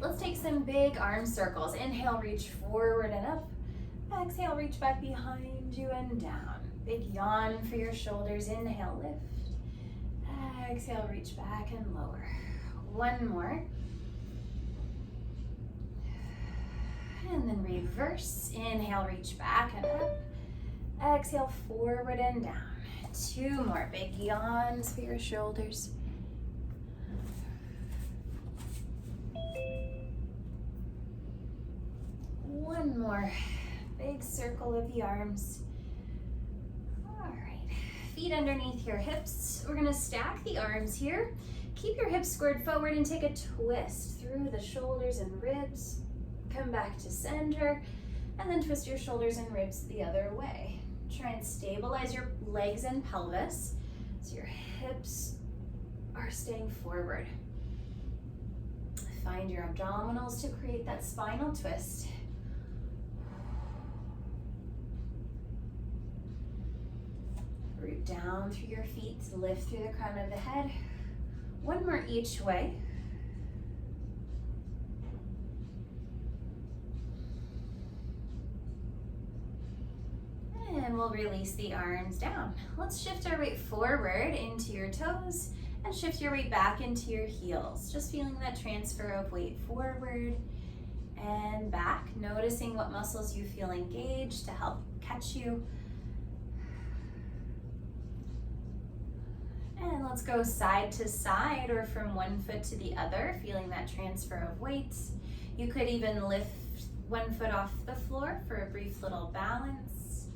let's take some big arm circles. Inhale, reach forward and up. Exhale, reach back behind you and down. Big yawn for your shoulders. Inhale, lift. Exhale, reach back and lower. One more. And then reverse. Inhale, reach back and up. Exhale, forward and down. Two more big yawns for your shoulders. One more big circle of the arms. All right, feet underneath your hips. We're gonna stack the arms here. Keep your hips squared forward and take a twist through the shoulders and ribs. Come back to center and then twist your shoulders and ribs the other way. Try and stabilize your legs and pelvis so your hips are staying forward. Find your abdominals to create that spinal twist. Root down through your feet, lift through the crown of the head. One more each way. And we'll release the arms down. Let's shift our weight forward into your toes and shift your weight back into your heels. Just feeling that transfer of weight forward and back, noticing what muscles you feel engaged to help catch you. And let's go side to side or from one foot to the other, feeling that transfer of weights. You could even lift one foot off the floor for a brief little balance.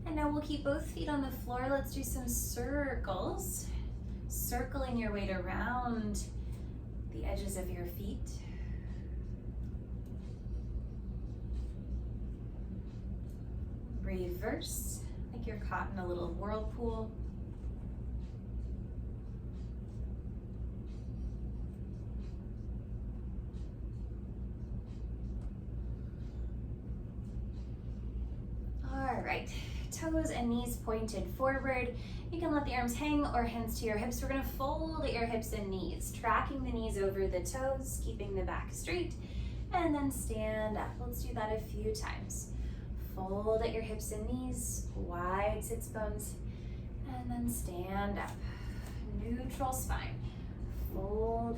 And now we'll keep both feet on the floor. Let's do some circles, circling your weight around the edges of your feet. Reverse, like you're caught in a little whirlpool. All right, toes and knees pointed forward. You can let the arms hang or hands to your hips. We're gonna fold at your hips and knees, tracking the knees over the toes, keeping the back straight, and then stand up. Let's do that a few times. Fold at your hips and knees, wide sits bones, and then stand up. Neutral spine. Fold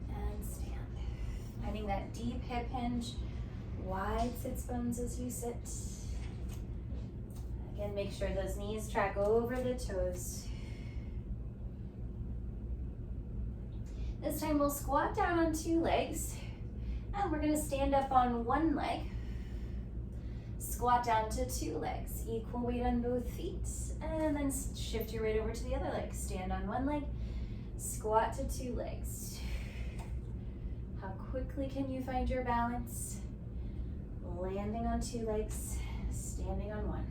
and stand. Finding that deep hip hinge, wide sits bones as you sit. Again, make sure those knees track over the toes. This time we'll squat down on two legs, and we're gonna stand up on one leg. Squat down to two legs, equal weight on both feet, and then shift your weight over to the other leg. Stand on one leg, squat to two legs. How quickly can you find your balance? Landing on two legs, standing on one.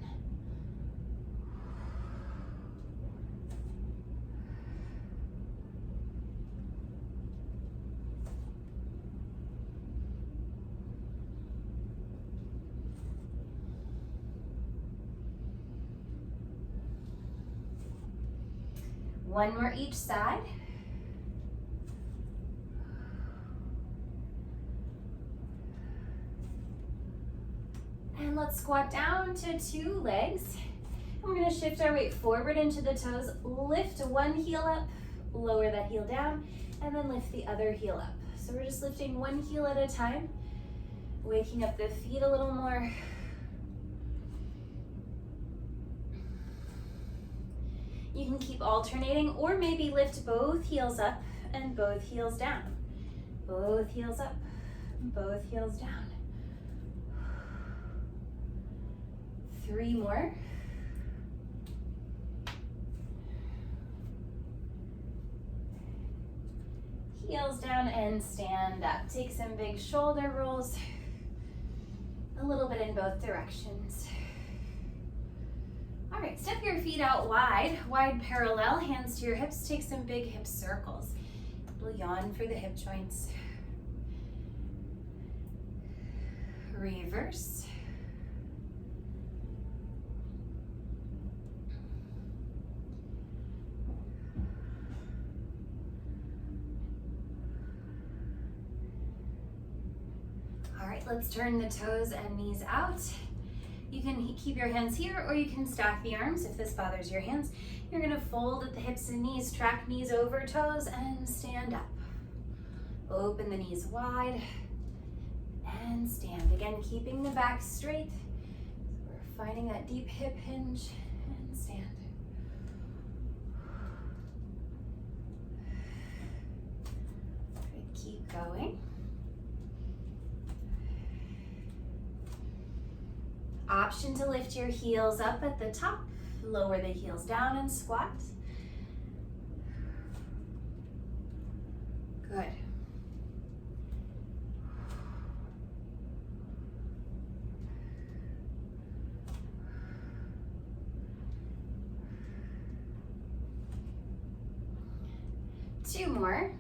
One more each side. And let's squat down to two legs. And we're gonna shift our weight forward into the toes. Lift one heel up, lower that heel down, and then lift the other heel up. So we're just lifting one heel at a time, waking up the feet a little more. You can keep alternating or maybe lift both heels up and both heels down. Both heels up, both heels down. 3 more. Heels down and stand up. Take some big shoulder rolls, a little bit in both directions. All right, step your feet out wide, wide parallel, hands to your hips. Take some big hip circles. Little yawn for the hip joints. Reverse. let's turn the toes and knees out. You can keep your hands here or you can stack the arms if this bothers your hands. You're gonna fold at the hips and knees, track knees over toes and stand up. Open the knees wide and stand. Again, keeping the back straight. We're finding that deep hip hinge and stand. Good, keep going. Option to lift your heels up at the top, lower the heels down and squat. Good. Two more.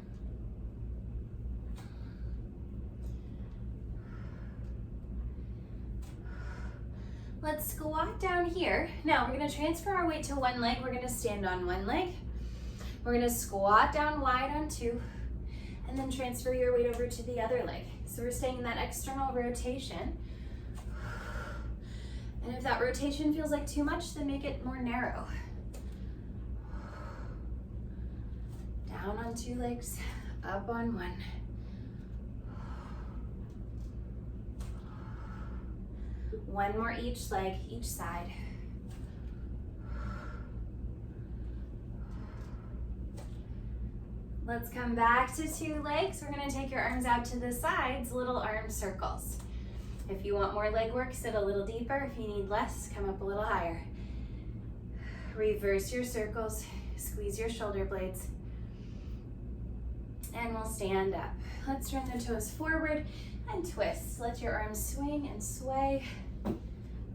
Let's squat down here. Now we're gonna transfer our weight to one leg. We're gonna stand on one leg. We're gonna squat down wide on two, and then transfer your weight over to the other leg. So we're staying in that external rotation. And if that rotation feels like too much, then make it more narrow. Down on two legs, up on one. One more each leg, each side. Let's come back to two legs. We're gonna take your arms out to the sides, little arm circles. If you want more leg work, sit a little deeper. If you need less, come up a little higher. Reverse your circles, squeeze your shoulder blades, and we'll stand up. Let's turn the toes forward and twist. Let your arms swing and sway.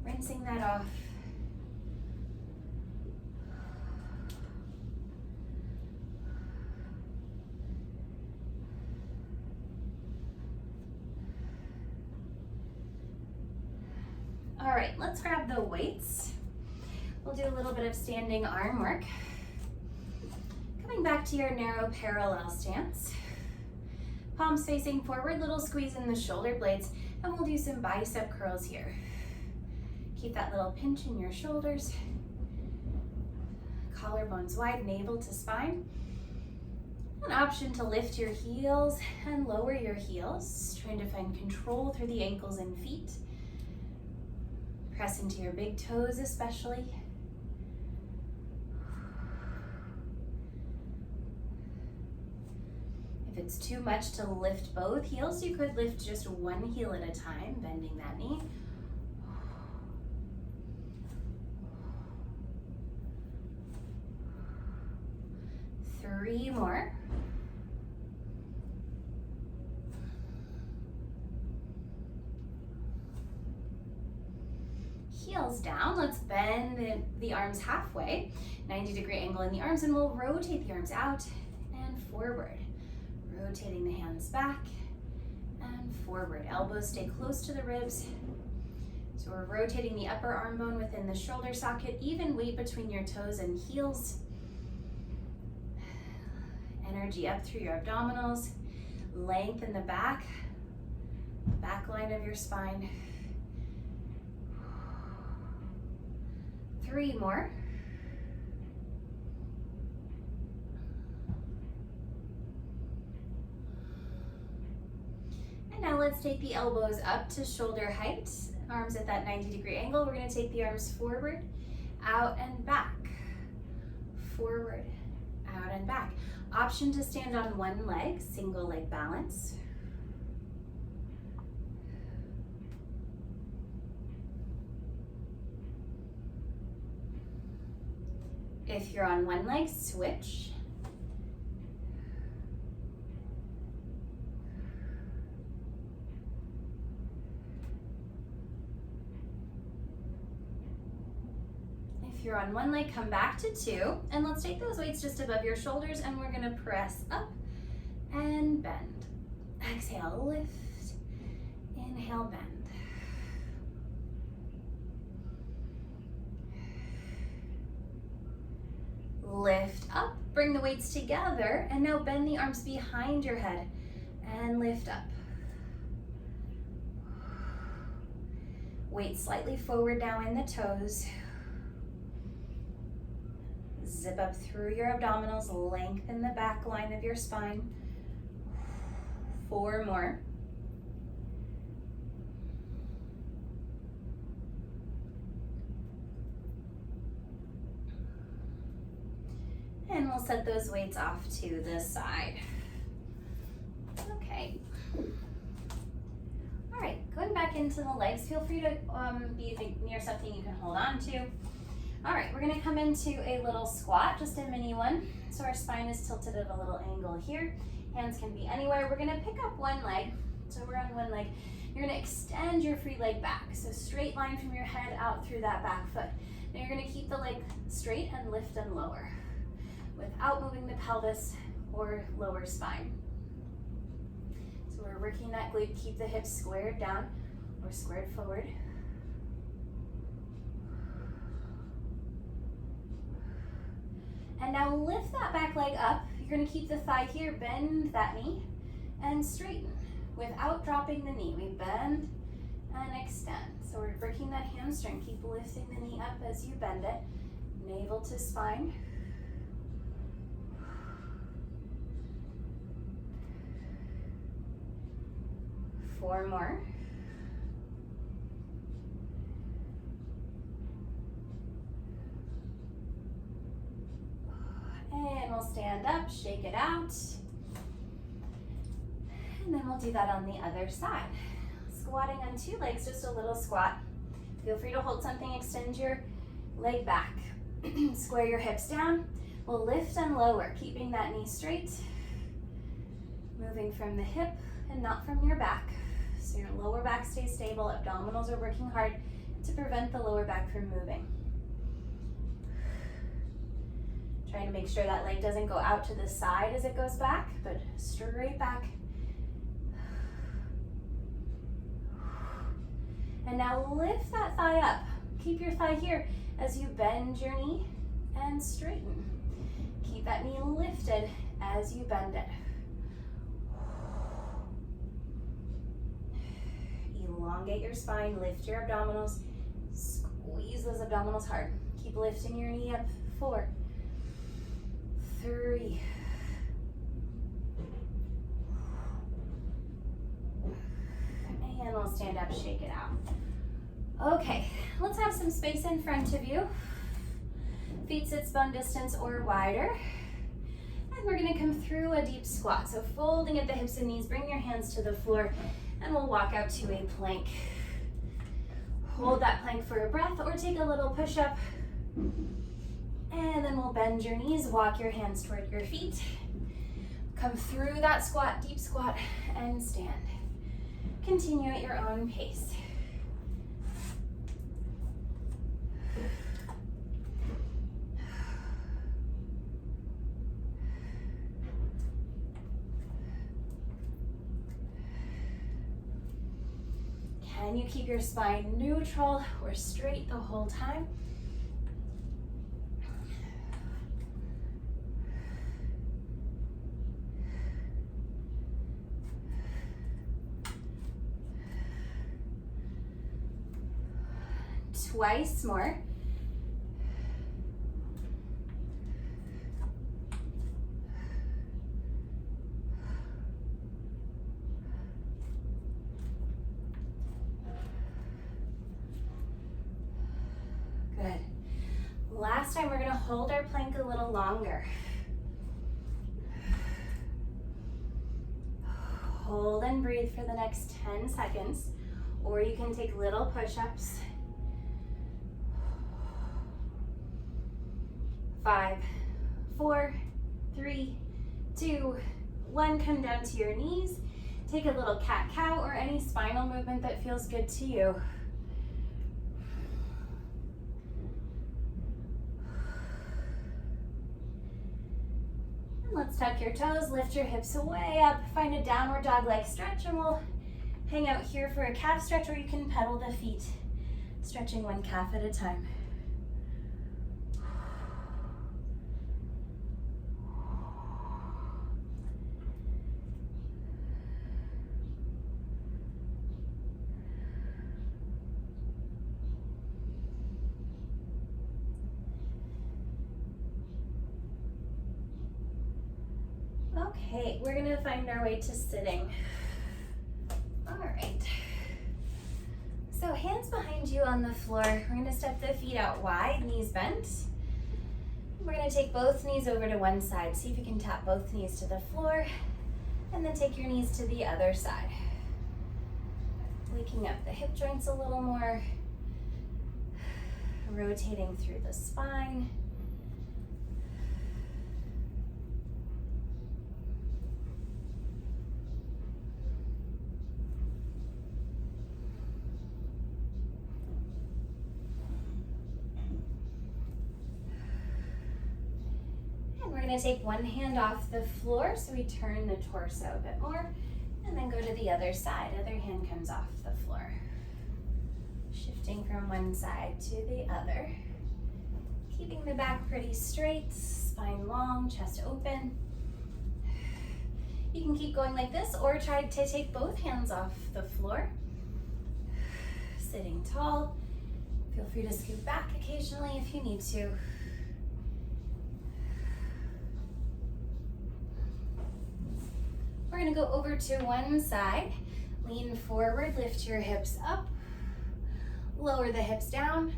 Rinsing that off. All right, let's grab the weights. We'll do a little bit of standing arm work. Coming back to your narrow parallel stance. Palms facing forward, little squeeze in the shoulder blades, and we'll do some bicep curls here. Keep that little pinch in your shoulders. Collarbones wide, navel to spine. An option to lift your heels and lower your heels, trying to find control through the ankles and feet. Press into your big toes especially. If it's too much to lift both heels, you could lift just one heel at a time, bending that knee. Three more. Heels down. Let's bend the arms halfway, 90-degree angle in the arms, and we'll rotate the arms out and forward. Rotating the hands back and forward. Elbows stay close to the ribs. So we're rotating the upper arm bone within the shoulder socket, even weight between your toes and heels. Energy up through your abdominals, lengthen the back line of your spine. Three more. And now let's take the elbows up to shoulder height, arms at that 90-degree angle. We're going to take the arms forward, out and back, forward, out and back. Option to stand on one leg, single leg balance. If you're on one leg, switch. If you're on one leg, come back to two, and let's take those weights just above your shoulders, and we're gonna press up and bend. Exhale, lift, inhale, bend. Lift up, bring the weights together, and now bend the arms behind your head and lift up. Weight slightly forward now in the toes. Zip up through your abdominals, lengthen the back line of your spine. 4 more. And we'll set those weights off to the side. Okay. All right, going back into the legs, feel free to be near something you can hold on to. All right, we're gonna come into a little squat, just a mini one. So our spine is tilted at a little angle here. Hands can be anywhere. We're gonna pick up one leg. So we're on one leg. You're gonna extend your free leg back. So straight line from your head out through that back foot. Now you're gonna keep the leg straight and lift and lower without moving the pelvis or lower spine. So we're working that glute. Keep the hips squared down or squared forward. And now lift that back leg up. You're gonna keep the thigh here, bend that knee, and straighten without dropping the knee. We bend and extend. So we're breaking that hamstring. Keep lifting the knee up as you bend it. Navel to spine. Four more. And we'll stand up, shake it out. And then we'll do that on the other side. Squatting on 2 legs, just a little squat. Feel free to hold something, extend your leg back. Square your hips down. We'll lift and lower, keeping that knee straight. Moving from the hip and not from your back. So your lower back stays stable, abdominals are working hard to prevent the lower back from moving. Trying to make sure that leg doesn't go out to the side as it goes back, but straight back. And now lift that thigh up. Keep your thigh here as you bend your knee and straighten. Keep that knee lifted as you bend it. Elongate your spine, lift your abdominals, squeeze those abdominals hard. Keep lifting your knee up. 4, 3, and we'll stand up, shake it out. Okay, let's have some space in front of you. Feet sit bone distance or wider. And we're gonna come through a deep squat. So folding at the hips and knees, bring your hands to the floor, and we'll walk out to a plank. Hold that plank for a breath or take a little push-up. And then we'll bend your knees, walk your hands toward your feet. Come through that squat, deep squat, and stand. Continue at your own pace. Can you keep your spine neutral or straight the whole time? Twice more. Good. Last time, we're going to hold our plank a little longer. Hold and breathe for the next 10 seconds, or you can take little push-ups. 5, 4, 3, 2, 1. Come down to your knees. Take a little cat-cow or any spinal movement that feels good to you. And let's tuck your toes, lift your hips way up, find a downward dog leg stretch, and we'll hang out here for a calf stretch, or you can pedal the feet, stretching one calf at a time. Okay, we're gonna find our way to sitting. All right. So hands behind you on the floor. We're gonna step the feet out wide, knees bent. We're gonna take both knees over to one side. See if you can tap both knees to the floor, and then take your knees to the other side. Waking up the hip joints a little more. Rotating through the spine. We're going to take one hand off the floor, so we turn the torso a bit more, and then go to the other side. Other hand comes off the floor. Shifting from one side to the other. Keeping the back pretty straight, spine long, chest open. You can keep going like this, or try to take both hands off the floor. Sitting tall. Feel free to scoot back occasionally if you need to. We're gonna go over to one side, lean forward, lift your hips up, lower the hips down,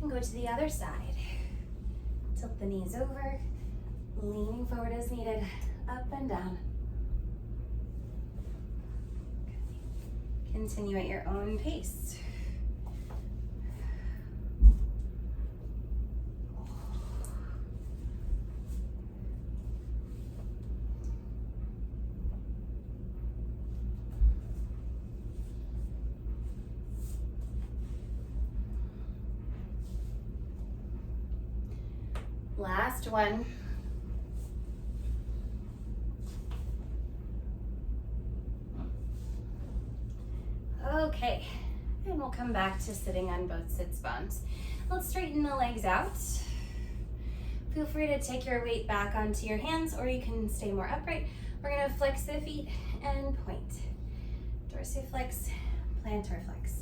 and go to the other side. Tilt the knees over, leaning forward as needed, up and down. Continue at your own pace. Last one. Okay, and we'll come back to sitting on both sits bones. Let's straighten the legs out. Feel free to take your weight back onto your hands, or you can stay more upright. We're gonna flex the feet and point. Dorsiflex, plantar flex.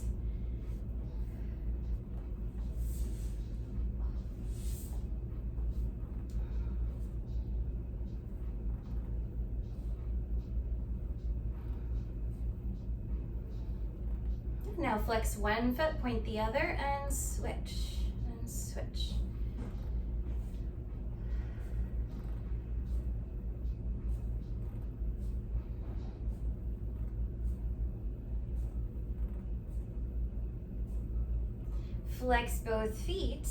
Now flex one foot, point the other, and switch, and switch. Flex both feet,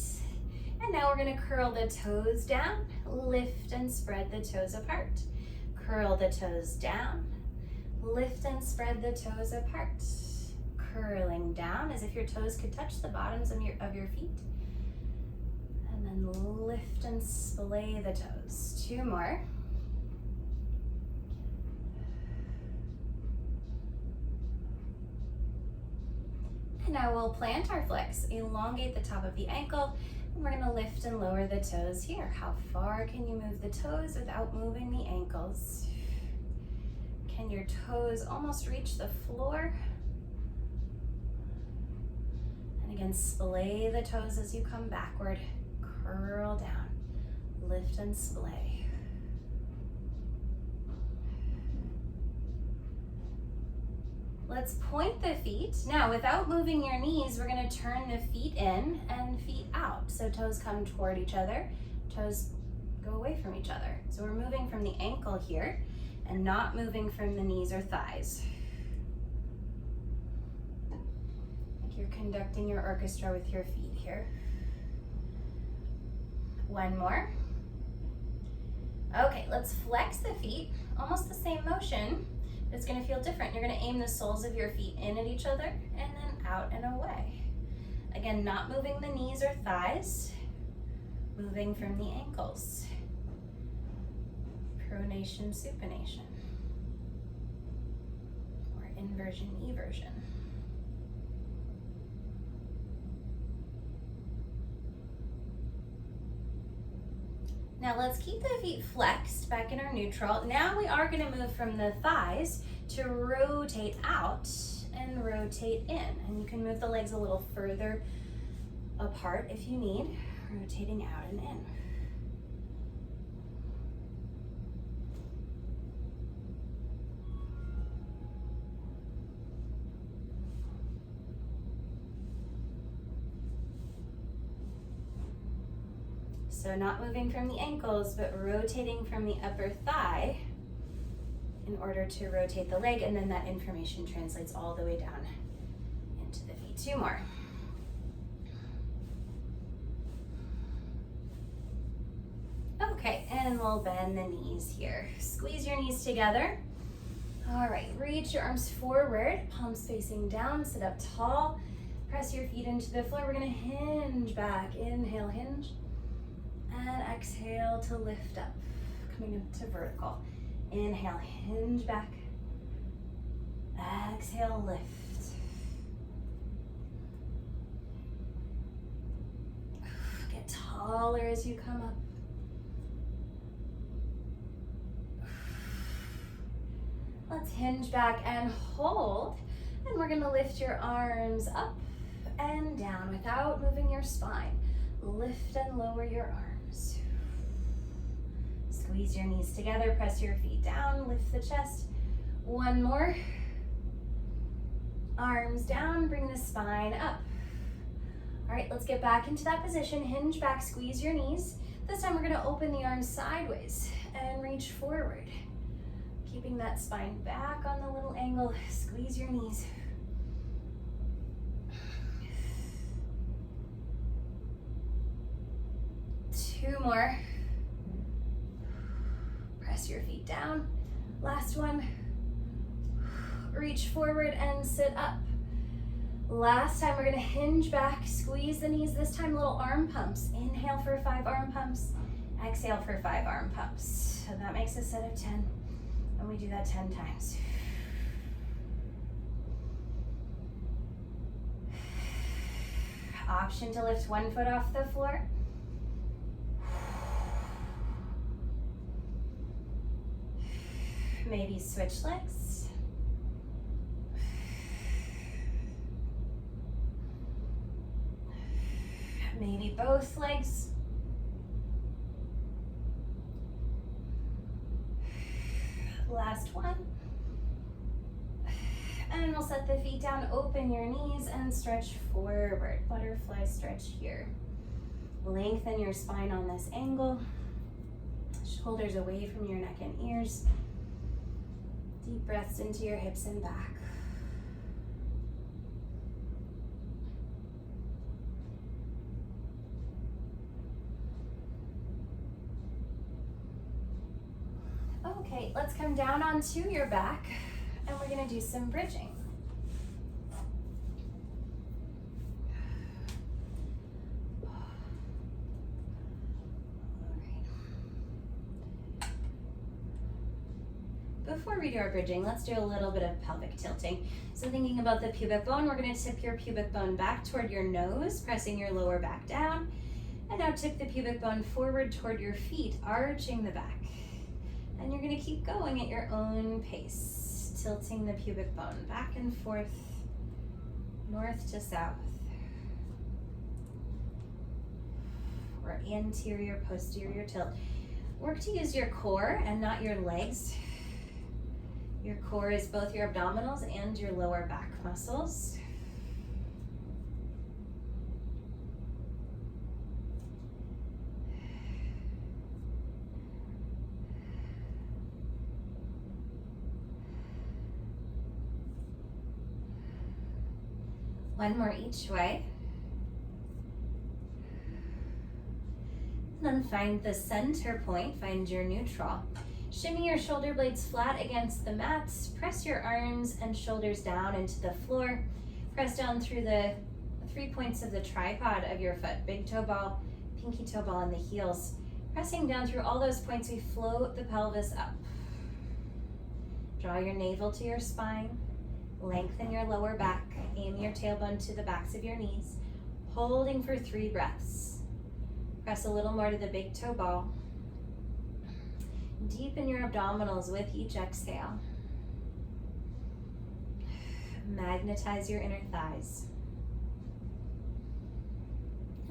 and now we're gonna curl the toes down, lift and spread the toes apart. Curl the toes down, lift and spread the toes apart. Curling down as if your toes could touch the bottoms of your feet. And then lift and splay the toes. Two more. And now we'll plantar flex. Elongate the top of the ankle. And we're gonna lift and lower the toes here. How far can you move the toes without moving the ankles? Can your toes almost reach the floor? Again, splay the toes as you come backward. Curl down, lift and splay. Let's point the feet. Now, without moving your knees, we're gonna turn the feet in and feet out. So toes come toward each other, toes go away from each other. So we're moving from the ankle here and not moving from the knees or thighs. You're conducting your orchestra with your feet here. One more. Okay, let's flex the feet. Almost the same motion, but it's gonna feel different. You're gonna aim the soles of your feet in at each other and then out and away. Again, not moving the knees or thighs, moving from the ankles. Pronation, supination, or inversion, eversion. Now let's keep the feet flexed back in our neutral. Now we are gonna move from the thighs to rotate out and rotate in. And you can move the legs a little further apart if you need, rotating out and in. So not moving from the ankles, but rotating from the upper thigh in order to rotate the leg, and then that information translates all the way down into the feet. 2 more. Okay, and we'll bend the knees here. Squeeze your knees together. All right, reach your arms forward, palms facing down, sit up tall. Press your feet into the floor. We're gonna hinge back. Inhale, hinge. And exhale to lift up, coming up to vertical. Inhale, hinge back. Exhale, lift. Get taller as you come up. Let's hinge back and hold. And we're gonna lift your arms up and down without moving your spine. Lift and lower your arms. Squeeze your knees together, press your feet down, lift the chest. 1 more. Arms down, bring the spine up. All right, let's get back into that position. Hinge back, squeeze your knees. This time we're gonna open the arms sideways and reach forward. Keeping that spine back on the little angle, squeeze your knees. 2 more. Press your feet down. Last one. Reach forward and sit up. Last time, we're gonna hinge back, squeeze the knees, this time little arm pumps. Inhale for 5 arm pumps, exhale for 5 arm pumps. So that makes a set of 10, and we do that 10 times. Option to lift 1 foot off the floor. Maybe switch legs. Maybe both legs. Last one. And we'll set the feet down, open your knees and stretch forward. Butterfly stretch here. Lengthen your spine on this angle. Shoulders away from your neck and ears. Deep breaths into your hips and back. Okay, let's come down onto your back and we're gonna do some bridging. Before we do our bridging, let's do a little bit of pelvic tilting. So thinking about the pubic bone, we're gonna tip your pubic bone back toward your nose, pressing your lower back down. And now tip the pubic bone forward toward your feet, arching the back. And you're gonna keep going at your own pace, tilting the pubic bone back and forth, north to south. Or anterior, posterior tilt. Work to use your core and not your legs. Your core is both your abdominals and your lower back muscles. One more each way. And then find the center point, find your neutral. Shimmy your shoulder blades flat against the mats. Press your arms and shoulders down into the floor. Press down through the 3 points of the tripod of your foot. Big toe ball, pinky toe ball, and the heels. Pressing down through all those points, we float the pelvis up. Draw your navel to your spine. Lengthen your lower back. Aim your tailbone to the backs of your knees. Holding for 3 breaths. Press a little more to the big toe ball. Deepen your abdominals with each exhale. Magnetize your inner thighs.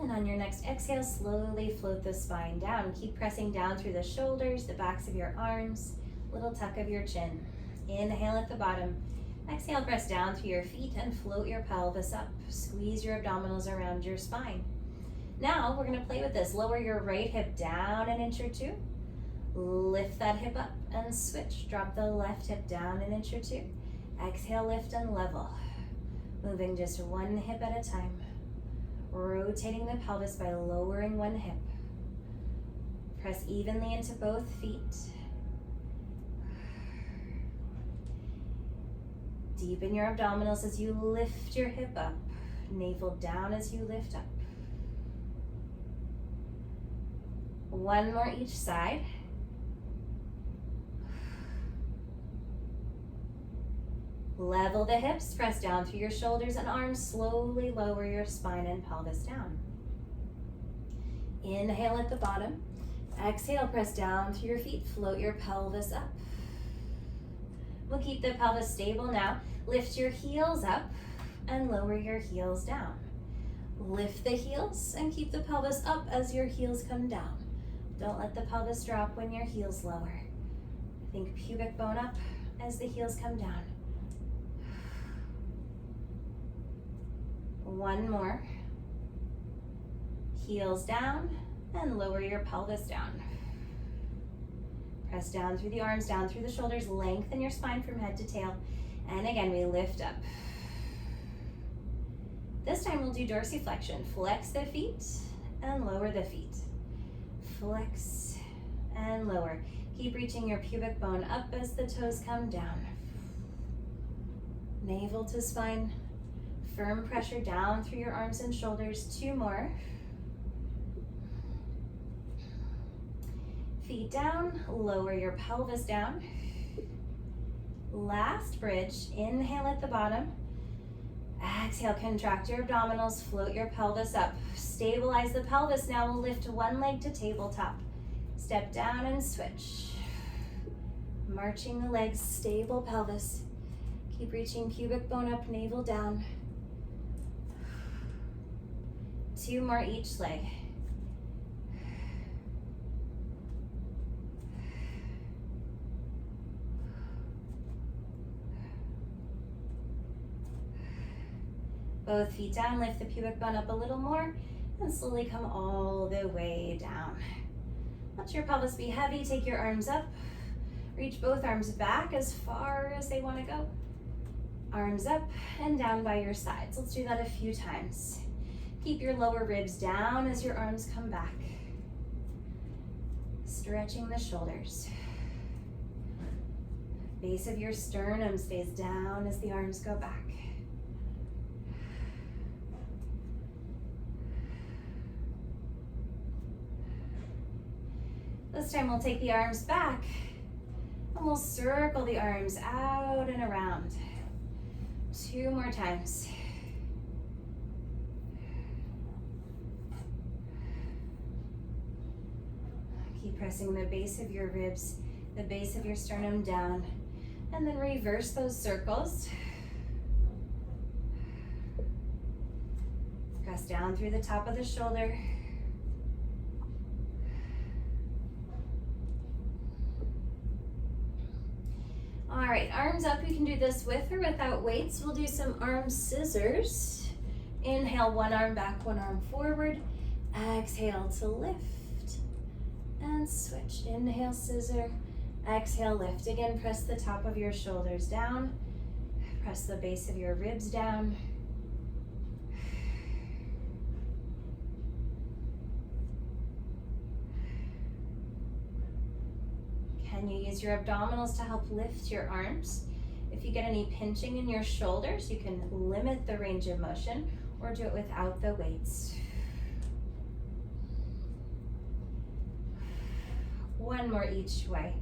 And on your next exhale, slowly float the spine down. Keep pressing down through the shoulders, the backs of your arms, little tuck of your chin. Inhale at the bottom. Exhale, press down through your feet and float your pelvis up. Squeeze your abdominals around your spine. Now we're gonna play with this. Lower your right hip down an inch or two. Lift that hip up and switch. Drop the left hip down an inch or two. Exhale, lift and level. Moving just one hip at a time. Rotating the pelvis by lowering one hip. Press evenly into both feet. Deepen your abdominals as you lift your hip up. Navel down as you lift up. One more each side. Level the hips, press down through your shoulders and arms. Slowly lower your spine and pelvis down. Inhale at the bottom. Exhale, press down through your feet. Float your pelvis up. We'll keep the pelvis stable now. Lift your heels up and lower your heels down. Lift the heels and keep the pelvis up as your heels come down. Don't let the pelvis drop when your heels lower. Think pubic bone up as the heels come down. One more. Heels down and lower your pelvis down. Press down through the arms, down through the shoulders. Lengthen your spine from head to tail. And again, we lift up. This time we'll do dorsiflexion. Flex the feet and lower the feet. Flex and lower. Keep reaching your pubic bone up as the toes come down. Navel to spine. Firm pressure down through your arms and shoulders. Two more. Feet down, lower your pelvis down. Last bridge, inhale at the bottom. Exhale, contract your abdominals, float your pelvis up. Stabilize the pelvis. Now we'll lift one leg to tabletop. Step down and switch. Marching the legs, stable pelvis. Keep reaching pubic bone up, navel down. Two more each leg. Both feet down, lift the pubic bone up a little more, and slowly come all the way down. Let your pelvis be heavy, take your arms up. Reach both arms back as far as they want to go. Arms up and down by your sides. Let's do that a few times. Keep your lower ribs down as your arms come back. Stretching the shoulders. Base of your sternum stays down as the arms go back. This time we'll take the arms back and we'll circle the arms out and around. Two more times. Keep pressing the base of your ribs, the base of your sternum down, and then reverse those circles. Press down through the top of the shoulder. All right, arms up. You can do this with or without weights. We'll do some arm scissors. Inhale, one arm back, one arm forward. Exhale to lift and switch. Inhale, scissor. Exhale, lift. Again, press the top of your shoulders down. Press the base of your ribs down. Can you use your abdominals to help lift your arms? If you get any pinching in your shoulders, you can limit the range of motion or do it without the weights. One more each way.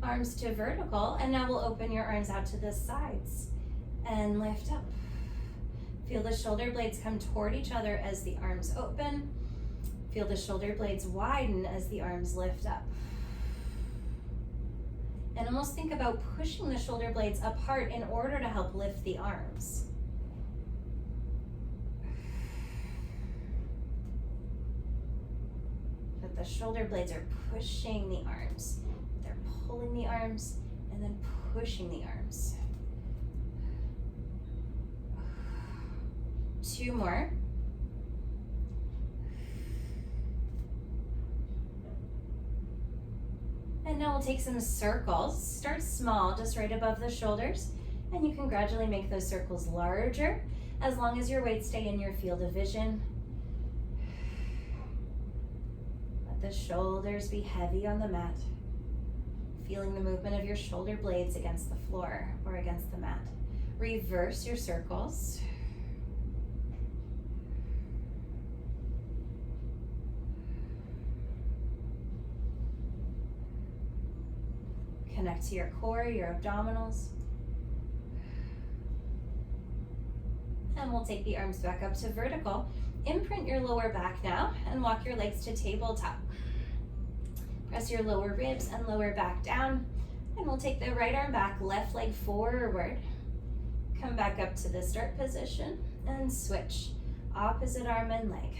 Arms to vertical, and now we'll open your arms out to the sides and lift up. Feel the shoulder blades come toward each other as the arms open. Feel the shoulder blades widen as the arms lift up. And almost think about pushing the shoulder blades apart in order to help lift the arms. But the shoulder blades are pushing the arms. They're pulling the arms and then pushing the arms. 2 more. And now we'll take some circles. Start small, just right above the shoulders, and you can gradually make those circles larger as long as your weights stay in your field of vision. Let the shoulders be heavy on the mat, feeling the movement of your shoulder blades against the floor or against the mat. Reverse your circles. Connect to your core, your abdominals. And we'll take the arms back up to vertical. Imprint your lower back now and walk your legs to tabletop. Press your lower ribs and lower back down. And we'll take the right arm back, left leg forward. Come back up to the start position and switch. Opposite arm and leg.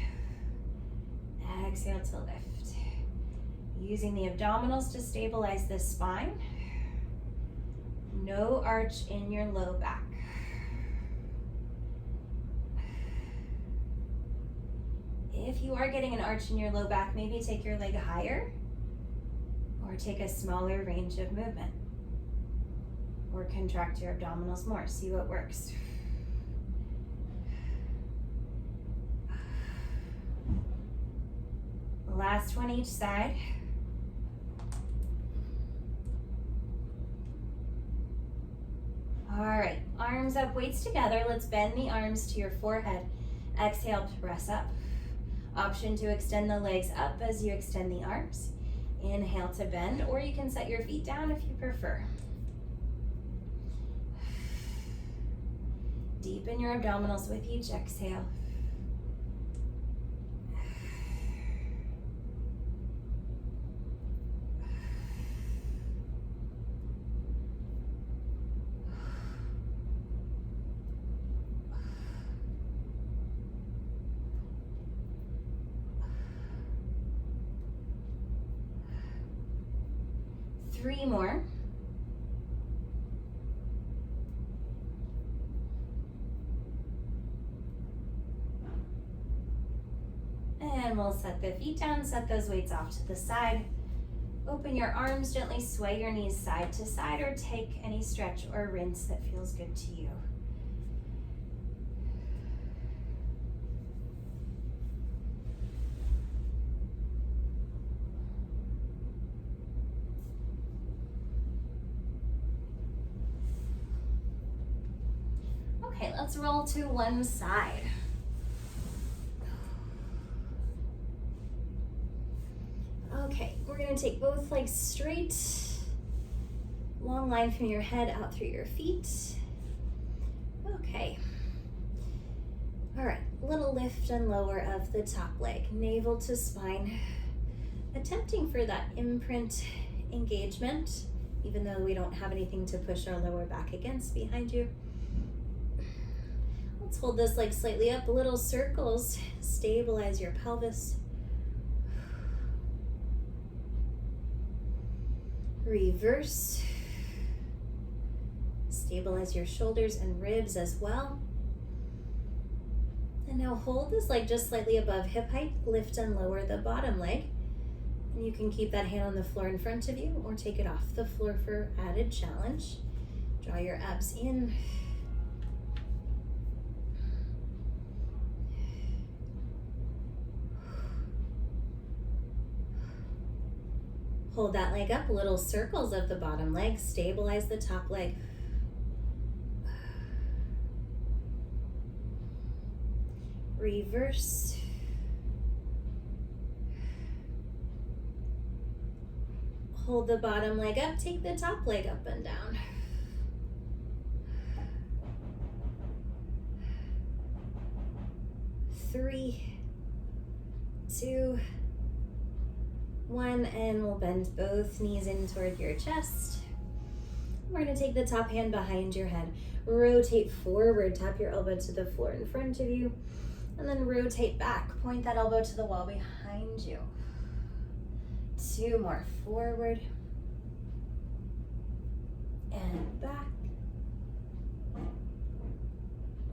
Exhale to lift. Using the abdominals to stabilize the spine. No arch in your low back. If you are getting an arch in your low back, maybe take your leg higher or take a smaller range of movement. Or contract your abdominals more, see what works. Last one each side. All right, arms up, weights together. Let's bend the arms to your forehead. Exhale to press up. Option to extend the legs up as you extend the arms. Inhale to bend, or you can set your feet down if you prefer. Deepen your abdominals with each exhale. Three more. And we'll set the feet down, set those weights off to the side. Open your arms, gently sway your knees side to side, or take any stretch or rinse that feels good to you. Okay, let's roll to one side. Okay, we're gonna take both legs straight. Long line from your head out through your feet. Okay. All right, little lift and lower of the top leg, navel to spine. Attempting for that imprint engagement, even though we don't have anything to push our lower back against behind you. Let's hold this leg slightly up, little circles, stabilize your pelvis. Reverse. Stabilize your shoulders and ribs as well. And now hold this leg just slightly above hip height, lift and lower the bottom leg. And you can keep that hand on the floor in front of you or take it off the floor for added challenge. Draw your abs in. Hold that leg up, little circles of the bottom leg, stabilize the top leg. Reverse. Hold the bottom leg up, take the top leg up and down. Three, two, one, and we'll bend both knees in toward your chest. We're gonna take the top hand behind your head, rotate forward, tap your elbow to the floor in front of you, and then rotate back, point that elbow to the wall behind you. Two more, forward and back.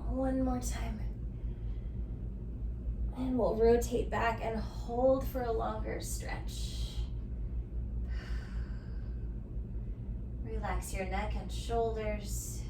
One more time, And we'll rotate back and hold for a longer stretch. Relax your neck and shoulders.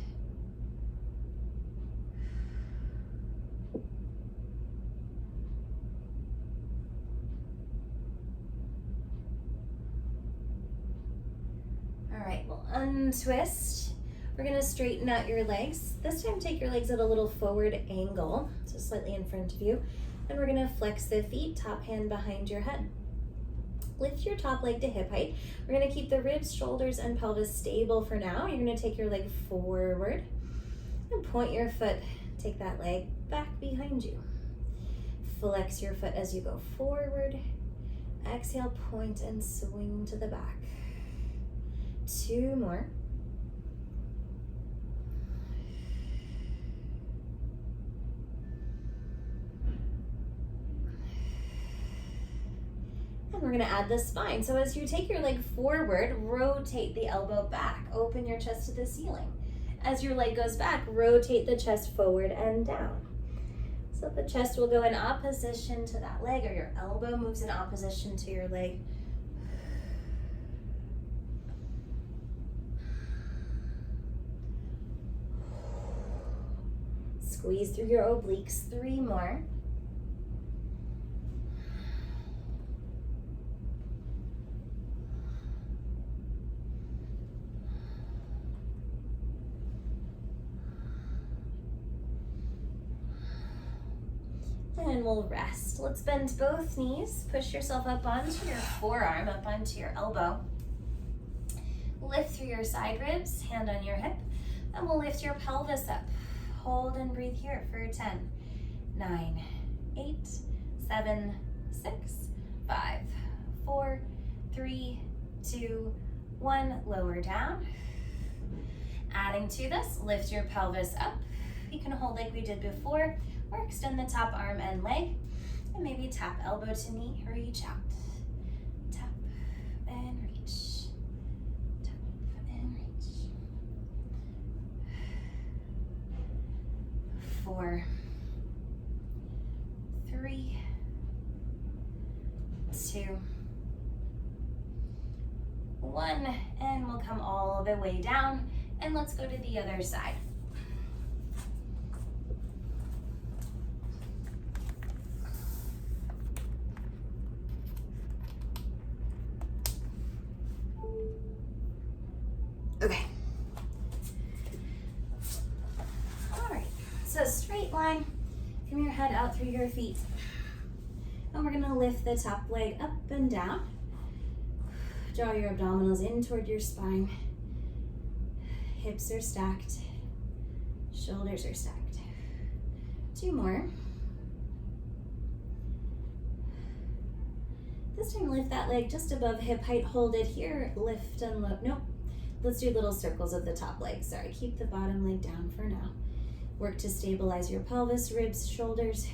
All right, we'll untwist. We're gonna straighten out your legs. This time take your legs at a little forward angle, so slightly in front of you. And we're gonna flex the feet, top hand behind your head. Lift your top leg to hip height. We're gonna keep the ribs, shoulders, and pelvis stable for now. You're gonna take your leg forward and point your foot. Take that leg back behind you. Flex your foot as you go forward. Exhale, point and swing to the back. 2 more. And we're gonna add the spine. So as you take your leg forward, rotate the elbow back. Open your chest to the ceiling. As your leg goes back, rotate the chest forward and down. So the chest will go in opposition to that leg, or your elbow moves in opposition to your leg. Squeeze through your obliques. 3 more. And we'll rest. Let's bend both knees. Push yourself up onto your forearm, up onto your elbow. Lift through your side ribs, hand on your hip, and we'll lift your pelvis up. Hold and breathe here for 10, 9, 8, 7, 6, 5, 4, 3, 2, 1. Lower down. Adding to this, lift your pelvis up. You can hold like we did before, or extend the top arm and leg, and maybe tap elbow to knee, reach out. Tap and reach. Tap and reach. 4, 3, 2, 1, and we'll come all the way down, and let's go to the other side. Okay. All right, so straight line from your head out through your feet. And we're gonna lift the top leg up and down. Draw your abdominals in toward your spine. Hips are stacked. Shoulders are stacked. 2 more. This time lift that leg just above hip height. Hold it here. Lift and look. Nope. Let's do little circles of the top leg. Sorry, keep the bottom leg down for now. Work to stabilize your pelvis, ribs, shoulders.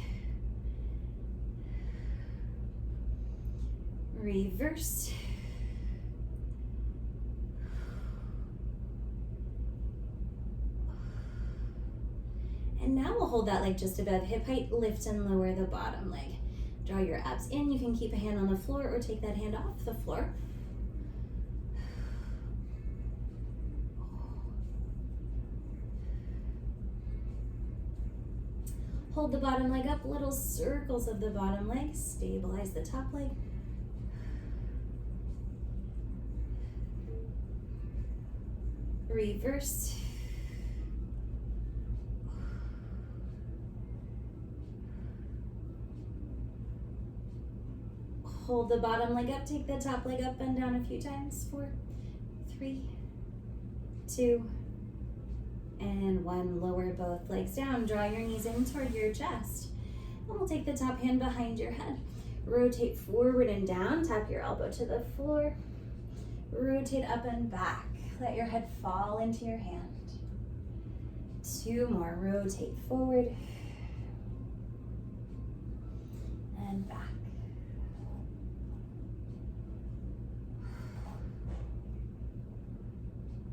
Reverse. And now we'll hold that leg just above hip height. Lift and lower the bottom leg. Draw your abs in. You can keep a hand on the floor or take that hand off the floor. Hold the bottom leg up, little circles of the bottom leg. Stabilize the top leg. Reverse. Hold the bottom leg up, take the top leg up and down a few times. 4, 3, 2, and 1. Lower both legs down. Draw your knees in toward your chest. And we'll take the top hand behind your head. Rotate forward and down. Tap your elbow to the floor. Rotate up and back. Let your head fall into your hand. 2 more. Rotate forward and back.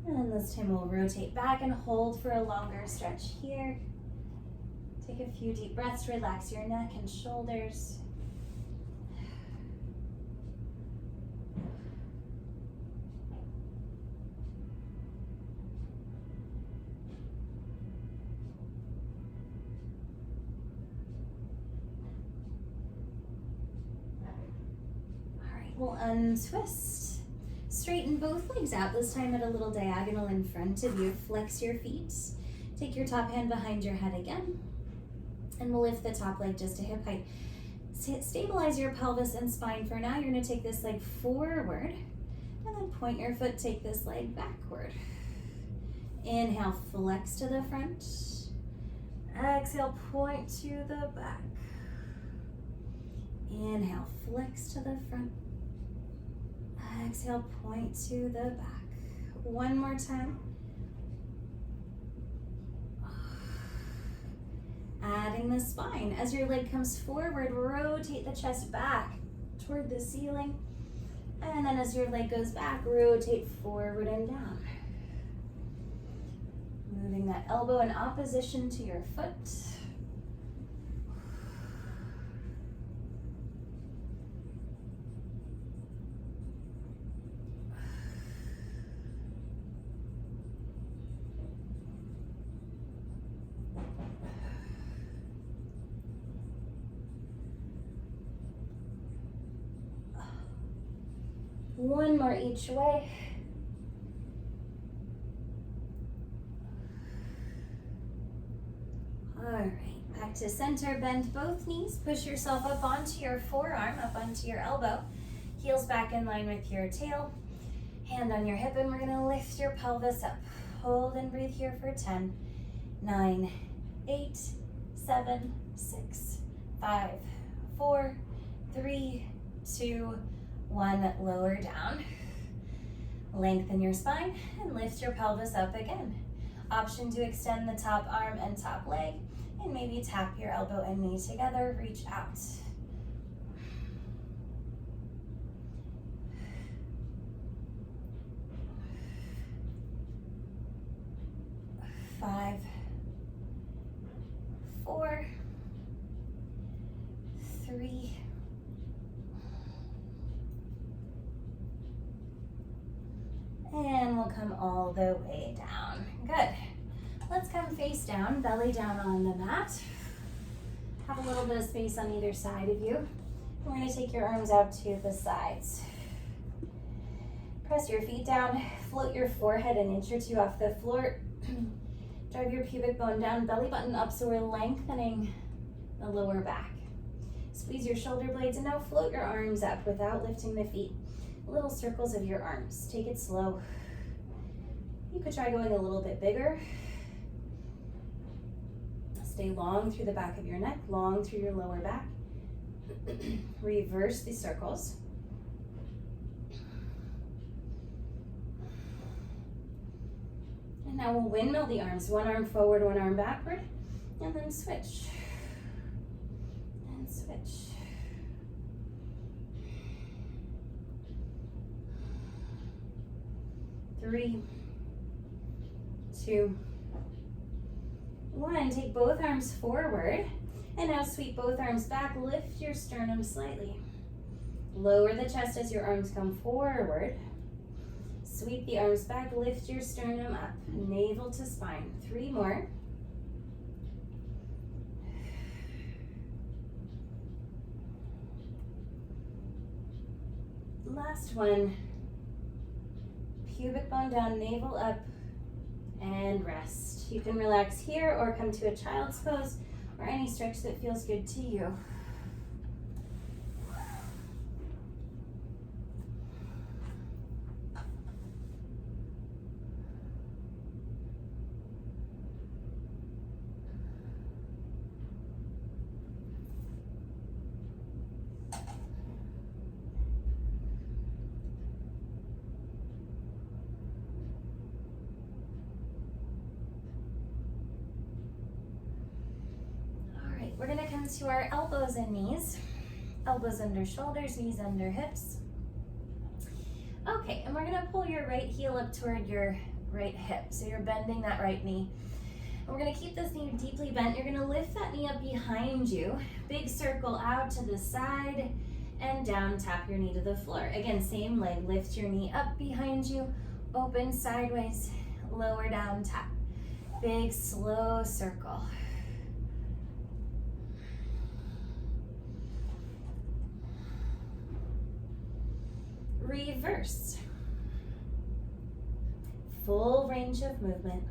And this time we'll rotate back and hold for a longer stretch here. Take a few deep breaths, relax your neck and shoulders. All right, we'll untwist. Straighten both legs out, this time at a little diagonal in front of you. Flex your feet. Take your top hand behind your head again. And we'll lift the top leg just to hip height. Stabilize your pelvis and spine for now. You're gonna take this leg forward and then point your foot, take this leg backward. Inhale, flex to the front. Exhale, point to the back. Inhale, flex to the front. Exhale, point to the back. One more time. Adding the spine. As your leg comes forward, rotate the chest back toward the ceiling. And then as your leg goes back, rotate forward and down. Moving that elbow in opposition to your foot. One more each way. All right, back to center. Bend both knees. Push yourself up onto your forearm, up onto your elbow. Heels back in line with your tail. Hand on your hip, and we're gonna lift your pelvis up. Hold and breathe here for 10, 9, 8, 7, 6, 5, 4, 3, 2, 1, lower down. Lengthen your spine and lift your pelvis up again. Option to extend the top arm and top leg, and maybe tap your elbow and knee together, reach out. 5, 4, 3, and we'll come all the way down. Good. Let's come face down, belly down on the mat. Have a little bit of space on either side of you. We're going to take your arms out to the sides. Press your feet down, float your forehead an inch or two off the floor. Drive your pubic bone down, belly button up, so we're lengthening the lower back. Squeeze your shoulder blades, and now float your arms up without lifting the feet. Little circles of your arms. Take it slow. You could try going a little bit bigger. Stay long through the back of your neck, long through your lower back. Reverse the circles. And now we'll windmill the arms. One arm forward, one arm backward, and then switch. And switch. Three, 2, 1. Take both arms forward, and now sweep both arms back. Lift your sternum slightly. Lower the chest as your arms come forward. Sweep the arms back, lift your sternum up, navel to spine. 3 more. Last one. Pubic bone down, navel up, and rest. You can relax here or come to a child's pose or any stretch that feels good to you. We're gonna come to our elbows and knees. Elbows under shoulders, knees under hips. Okay, and we're gonna pull your right heel up toward your right hip. So you're bending that right knee. We're gonna keep this knee deeply bent. You're gonna lift that knee up behind you. Big circle out to the side and down, tap your knee to the floor. Again, same leg, lift your knee up behind you, open sideways, lower down, tap. Big, slow circle. Reverse. Full range of movement.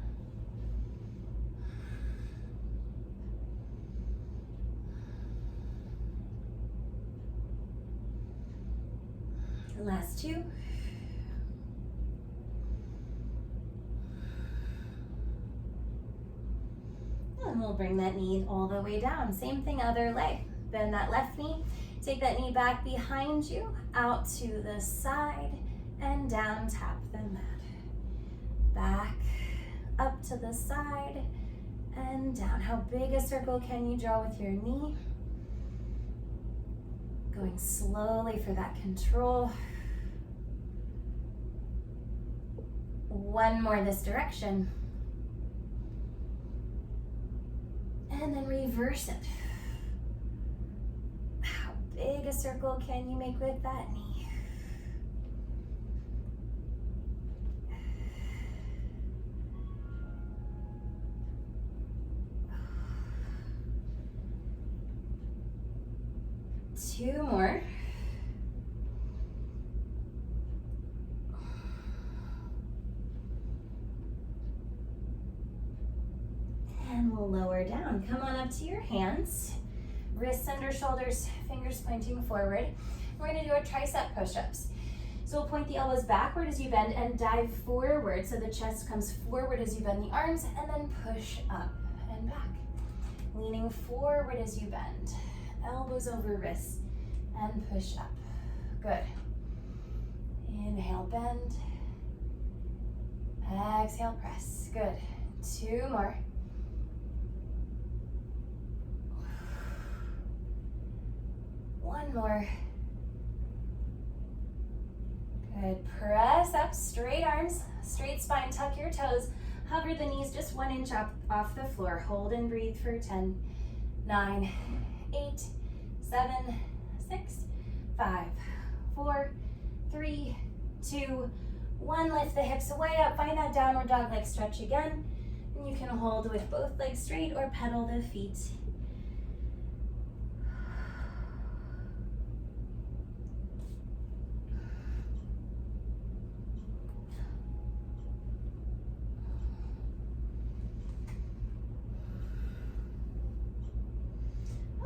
Last two. And we'll bring that knee all the way down. Same thing, other leg. Bend that left knee. Take that knee back behind you, out to the side, and down, tap the mat. Back, up to the side, and down. How big a circle can you draw with your knee? Going slowly for that control. One more this direction. And then reverse it. How big a circle can you make with that knee? Two more. And we'll lower down. Come on up to your hands. Wrists under shoulders, fingers pointing forward. We're gonna do our tricep push-ups. So we'll point the elbows backward as you bend and dive forward so the chest comes forward as you bend the arms, and then push up and back. Leaning forward as you bend. Elbows over wrists and push up. Good. Inhale, bend. Exhale, press. Good. Two more. One more. Good. Press up, straight arms, straight spine, tuck your toes. Hover the knees just 1 inch up off the floor. Hold and breathe for 10, 9, 8, 7, 6, 5, 4, 3, 2, 1. Lift the hips way up. Find that downward dog leg stretch again. And you can hold with both legs straight or pedal the feet.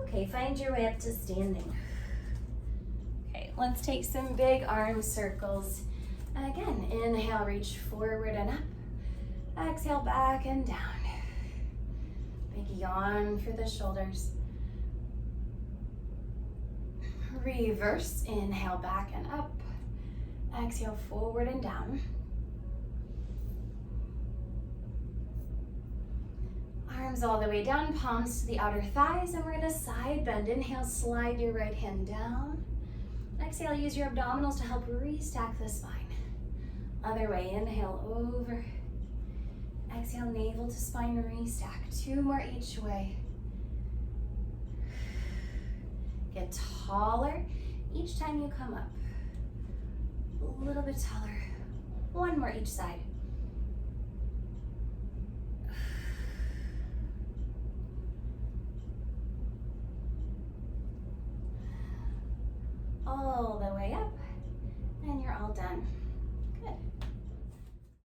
Okay, find your way up to standing. Okay, let's take some big arm circles. Again, inhale, reach forward and up. Exhale, back and down. Big yawn for the shoulders. Reverse, inhale, back and up. Exhale, forward and down. Arms all the way down, palms to the outer thighs, and we're gonna side bend. Inhale, slide your right hand down. Exhale, use your abdominals to help restack the spine. Other way, inhale, over. Exhale, navel to spine, restack. Two more each way. Get taller each time you come up. A little bit taller. One more each side. All the way up.